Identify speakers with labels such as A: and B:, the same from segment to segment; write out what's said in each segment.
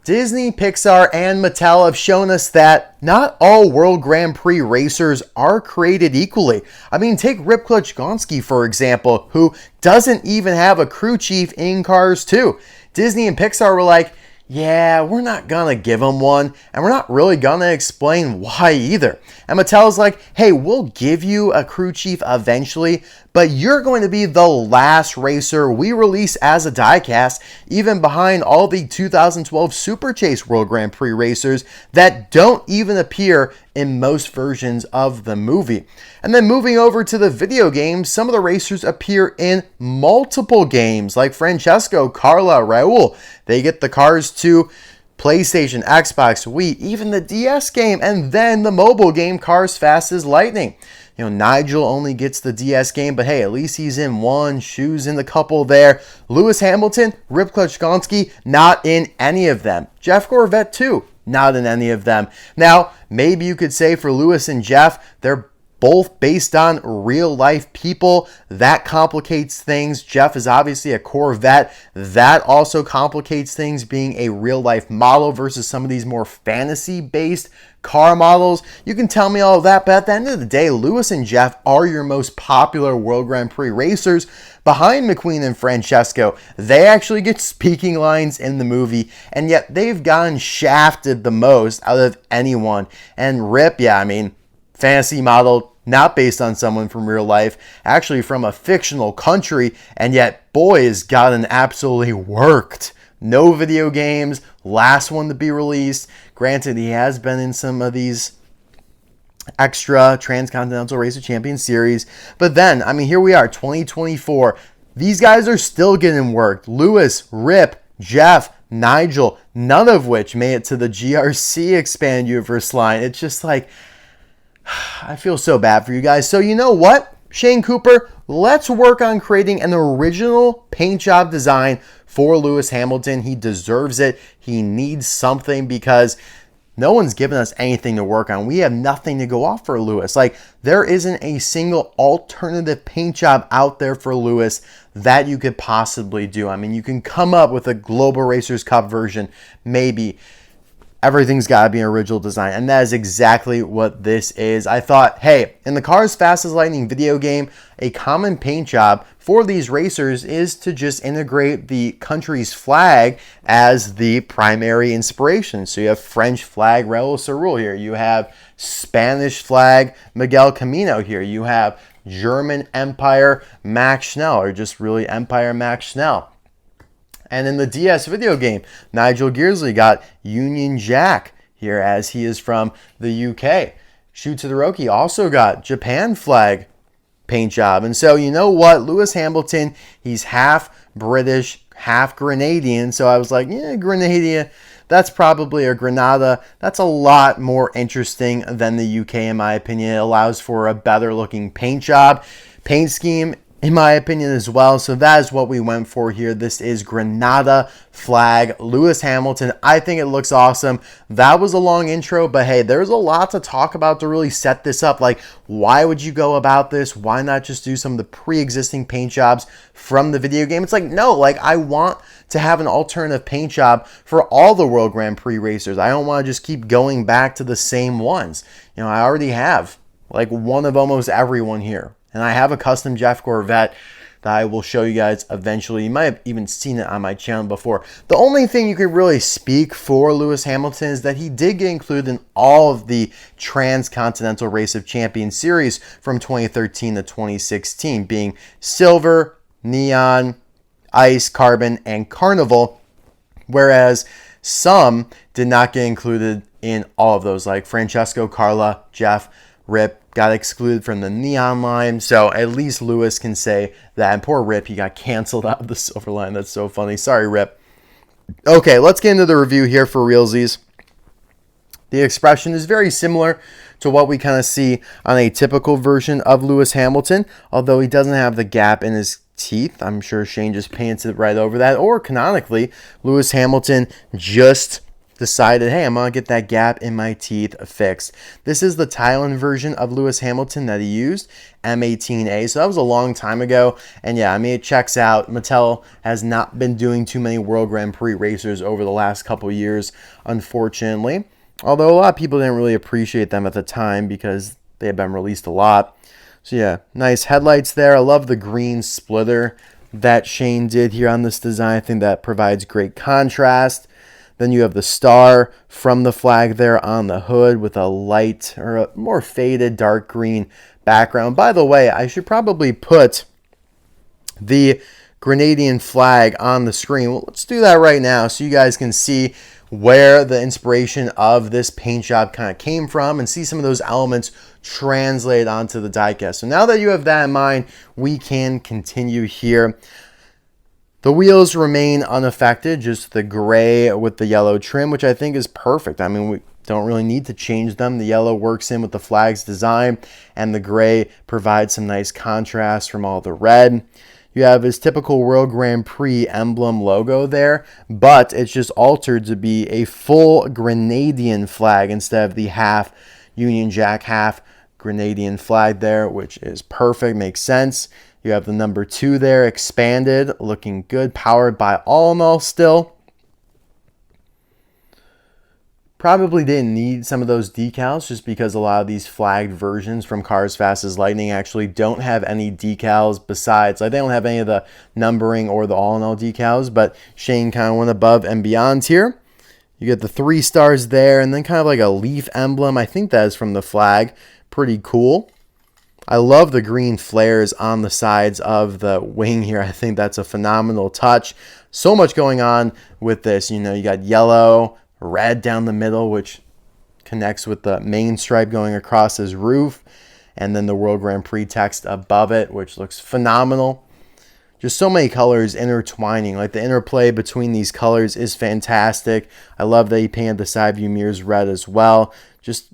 A: Disney, Pixar, and Mattel have shown us that not all World Grand Prix racers are created equally. I mean, take Rip Clutchgoneski, for example, who doesn't even have a crew chief in Cars 2. Disney and Pixar were like, yeah, we're not gonna give him one, and we're not really gonna explain why either. And Mattel's like, hey, we'll give you a crew chief eventually, but you're going to be the last racer we release as a diecast, even behind all the 2012 Super Chase World Grand Prix racers that don't even appear in most versions of the movie. And then moving over to the video games, some of the racers appear in multiple games, like Francesco, Carla, Raul. They get the Cars 2, PlayStation, Xbox, Wii, even the DS game, and then the mobile game Cars Fast as Lightning. You know, Nigel only gets the DS game, but hey, at least he's in one, Shoes in the couple there. Lewis Hamilton, Rip Clutchgoneski, not in any of them. Jeff Gorvette too, not in any of them. Now, maybe you could say for Lewis and Jeff, they're both based on real life people. That complicates things. Jeff is obviously a Corvette. That also complicates things, being a real life model versus some of these more fantasy based car models. You can tell me all of that, but at the end of the day, Lewis and Jeff are your most popular World Grand Prix racers behind McQueen and Francesco. They actually get speaking lines in the movie, and yet they've gotten shafted the most out of anyone. And Rip, yeah, I mean, fantasy model, not based on someone from real life, actually from a fictional country, and yet, boy, has gotten absolutely worked. No video games, last one to be released. Granted, he has been in some of these extra Transcontinental Racer Champion series, but then, I mean, here we are, 2024. These guys are still getting worked. Lewis, Rip, Jeff, Nigel, none of which made it to the GRC Expanded Universe line. It's just like, I feel so bad for you guys. So you know what, Shane Cooper, let's work on creating an original paint job design for Lewis Hamilton. He deserves it. He needs something because no one's given us anything to work on. We have nothing to go off for Lewis. Like, there isn't a single alternative paint job out there for Lewis that you could possibly do. I mean, you can come up with a Global Racers Cup version, maybe. Everything's got to be an original design, and that is exactly what this is. I thought, hey, in the Cars Fast as Lightning video game, a common paint job for these racers is to just integrate the country's flag as the primary inspiration. So you have French flag Raul Cerul here. You have Spanish flag Miguel Camino here. You have German Empire Max Schnell, or just really Empire Max Schnell. And in the DS video game, Nigel Gearsley got Union Jack here, as he is from the UK. Shu Todoroki also got Japan flag paint job. And so, you know what? Lewis Hamilton, he's half British, half Grenadian. So I was like, yeah, Grenada, that's probably a Grenada. That's a lot more interesting than the UK, in my opinion. It allows for a better looking paint job, paint scheme, in my opinion, as well. So that is what we went for here. This is Grenada flag, Lewis Hamilton. I think it looks awesome. That was a long intro, but hey, there's a lot to talk about to really set this up. Like, why would you go about this? Why not just do some of the pre-existing paint jobs from the video game? It's like, no, like, I want to have an alternative paint job for all the World Grand Prix racers. I don't want to just keep going back to the same ones. You know, I already have like one of almost everyone here. And I have a custom Jeff Gorvette that I will show you guys eventually. You might have even seen it on my channel before. The only thing you could really speak for Lewis Hamilton is that he did get included in all of the Transcontinental Race of Champions series from 2013 to 2016, being Silver, Neon, Ice, Carbon, and Carnival, whereas some did not get included in all of those, like Francesco, Carla, Jeff, Rip, got excluded from the Neon line. So at least Lewis can say that. And poor Rip, he got canceled out of the Silver line. That's so funny. Sorry, Rip. Okay, let's get into the review here for realsies. The expression is very similar to what we kind of see on a typical version of Lewis Hamilton, although he doesn't have the gap in his teeth. I'm sure Shane just painted it right over that. Or canonically, Lewis Hamilton just decided, hey, I'm going to get that gap in my teeth fixed. This is the Thailand version of Lewis Hamilton that he used, M18A. So that was a long time ago. And yeah, I mean, it checks out. Mattel has not been doing too many World Grand Prix racers over the last couple years, unfortunately. Although a lot of people didn't really appreciate them at the time because they had been released a lot. So yeah, nice headlights there. I love the green splitter that Shane did here on this design. I think that provides great contrast. Then you have the star from the flag there on the hood with a light or a more faded dark green background. By the way, I should probably put the Grenadian flag on the screen. Well, let's do that right now so you guys can see where the inspiration of this paint job kind of came from and see some of those elements translate onto the diecast. So now that you have that in mind, we can continue here. The wheels remain unaffected, just the gray with the yellow trim, which I think is perfect. I mean, we don't really need to change them. The yellow works in with the flag's design, and the gray provides some nice contrast from all the red. You have his typical World Grand Prix emblem logo there, but it's just altered to be a full Grenadian flag instead of the half Union Jack, half Grenadian flag there, which is perfect, makes sense. You have the number 2 there, expanded, looking good, powered by All in All still. Probably didn't need some of those decals just because a lot of these flagged versions from Cars Fast as Lightning actually don't have any decals besides. Like, they don't have any of the numbering or the All in All decals, but Shane kind of went above and beyond here. You get the 3 stars there and then kind of like a leaf emblem. I think that is from the flag. Pretty cool. I love the green flares on the sides of the wing here. I think that's a phenomenal touch. So much going on with this. You know, you got yellow, red down the middle, which connects with the main stripe going across his roof. And then the World Grand Prix text above it, which looks phenomenal. Just so many colors intertwining. Like, the interplay between these colors is fantastic. I love that he painted the side view mirrors red as well. Just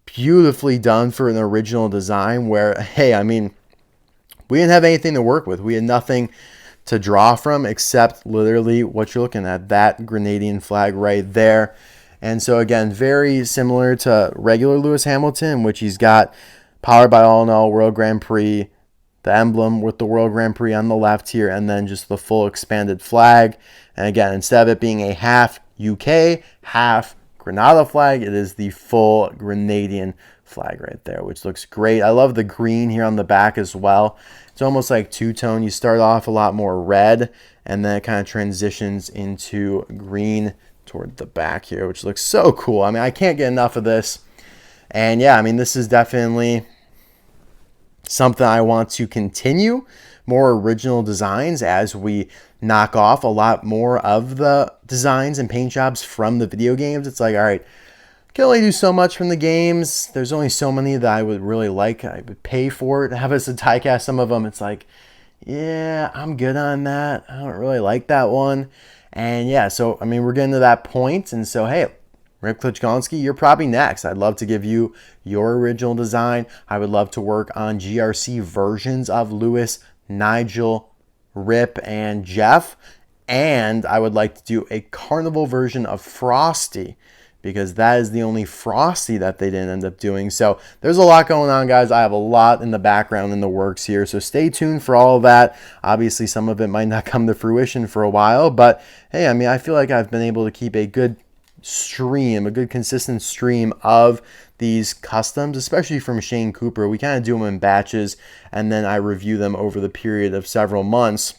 A: beautifully done for an original design where, hey, I mean, we didn't have anything to work with. We had nothing to draw from except literally what you're looking at, that Grenadian flag right there. And so again, very similar to regular Lewis Hamilton, which he's got powered by All in All, World Grand Prix, the emblem with the World Grand Prix on the left here, and then just the full expanded flag. And again, instead of it being a half UK, half Grenada flag, it is the full Grenadian flag right there, which looks great. I love the green here on the back as well. It's almost like two-tone. You start off a lot more red, and then it kind of transitions into green toward the back here, which looks so cool. I mean, I can't get enough of this. And yeah, I mean, this is definitely something I want to continue. More original designs as we knock off a lot more of the designs and paint jobs from the video games. It's like, all right, I can only do so much from the games. There's only so many that I would really like. I would pay for it. Have us a diecast some of them. It's like, yeah, I'm good on that. I don't really like that one. And yeah, so, I mean, we're getting to that point. And so, hey, Rip Clutchgoneski, you're probably next. I'd love to give you your original design. I would love to work on GRC versions of Lewis, Nigel, Rip, and Jeff. And I would like to do a carnival version of Frosty, because that is the only Frosty that they didn't end up doing. So there's a lot going on, guys. I have a lot in the background in the works here, so stay tuned for all of that. Obviously, some of it might not come to fruition for a while, but hey, I mean, I feel like I've been able to keep a good stream, a good consistent stream of these customs, especially from Shane Cooper. We kind of do them in batches, and then I review them over the period of several months.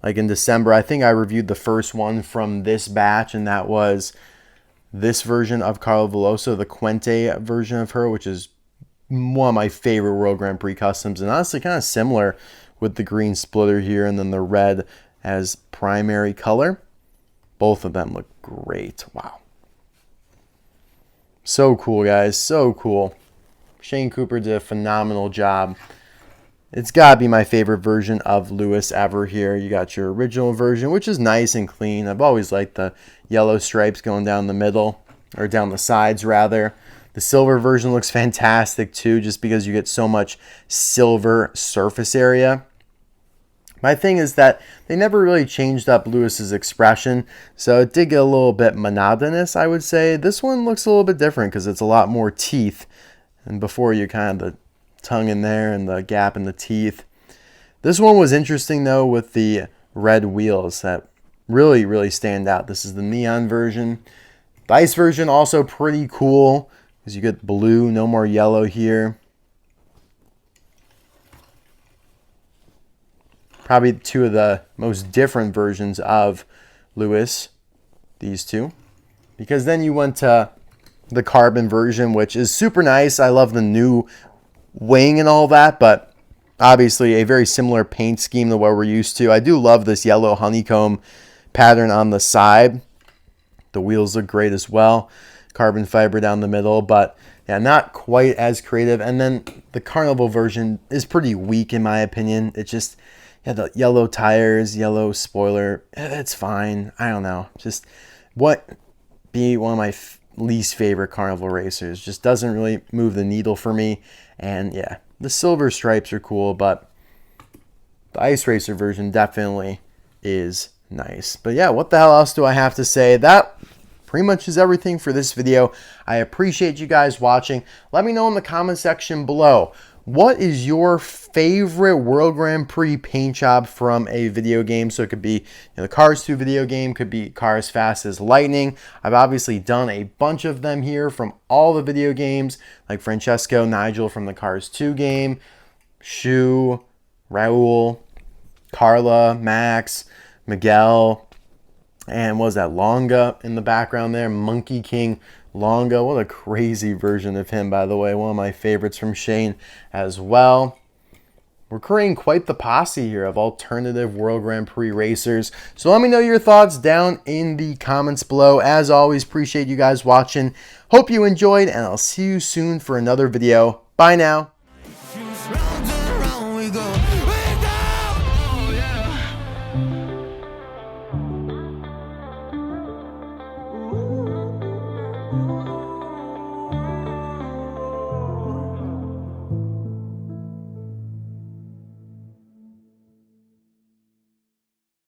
A: Like in December, I think I reviewed the first one from this batch, and that was this version of Carla Veloso, the Quente version of her, which is one of my favorite World Grand Prix customs, and honestly kind of similar with the green splitter here and then the red as primary color. Both of them look great. Wow. So cool, guys. So cool. Shane Cooper did a phenomenal job. It's got to be my favorite version of Lewis ever here. You got your original version, which is nice and clean. I've always liked the yellow stripes going down the middle, or down the sides, rather. The silver version looks fantastic, too, just because you get so much silver surface area. My thing is that they never really changed up Lewis's expression, so it did get a little bit monotonous, I would say. This one looks a little bit different because it's a lot more teeth, and before you kind of the tongue in there and the gap in the teeth. This one was interesting though with the red wheels that really stand out. This is the neon version. The ice version also pretty cool because you get blue, no more yellow here. Probably two of the most different versions of Lewis, these two. Because then you went to the carbon version, which is super nice. I love the new wing and all that, but obviously a very similar paint scheme to what we're used to. I do love this yellow honeycomb pattern on the side. The wheels look great as well. Carbon fiber down the middle, but yeah, not quite as creative. And then the Carnival version is pretty weak in my opinion. It just, yeah, the yellow tires, yellow spoiler, it's fine. I don't know. Just what be one of my least favorite Carnival racers. Just doesn't really move the needle for me. And yeah, the silver stripes are cool, but the Ice Racer version definitely is nice. But yeah, what the hell else do I have to say? That pretty much is everything for this video. I appreciate you guys watching. Let me know in the comment section below, what is your favorite World Grand Prix paint job from a video game? So it could be the Cars 2 video game, could be Cars Fast as Lightning. I've obviously done a bunch of them here from all the video games, like Francesco, Nigel from the Cars 2 game, Shu, Raul, Carla, Max, Miguel, and what was that, Longa in the background there, Monkey King Longa. What a crazy version of him, by the way. One of my favorites from Shane as well. We're creating quite the posse here of alternative World Grand Prix racers. So let me know your thoughts down in the comments below. As always, appreciate you guys watching. Hope you enjoyed, and I'll see you soon for another video. Bye now.